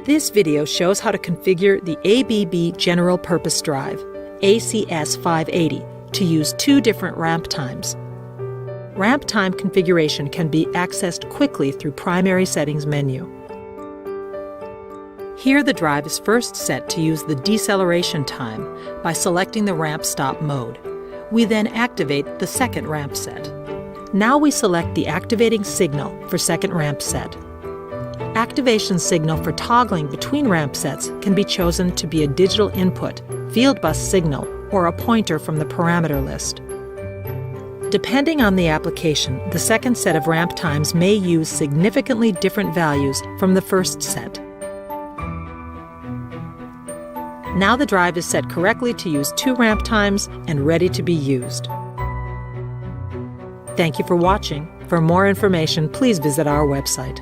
This video shows how to configure the ABB General Purpose Drive, ACS580, to use two different ramp times. Ramp time configuration can be accessed quickly through Primary Settings menu. Here the drive is first set to use the deceleration time by selecting the ramp stop mode. We then activate the second ramp set. Now we select the activating signal for second ramp set. Activation signal for toggling between ramp sets can be chosen to be a digital input, field bus signal, or a pointer from the parameter list. Depending on the application, the second set of ramp times may use significantly different values from the first set. Now the drive is set correctly to use two ramp times and ready to be used. Thank you for watching. For more information, please visit our website.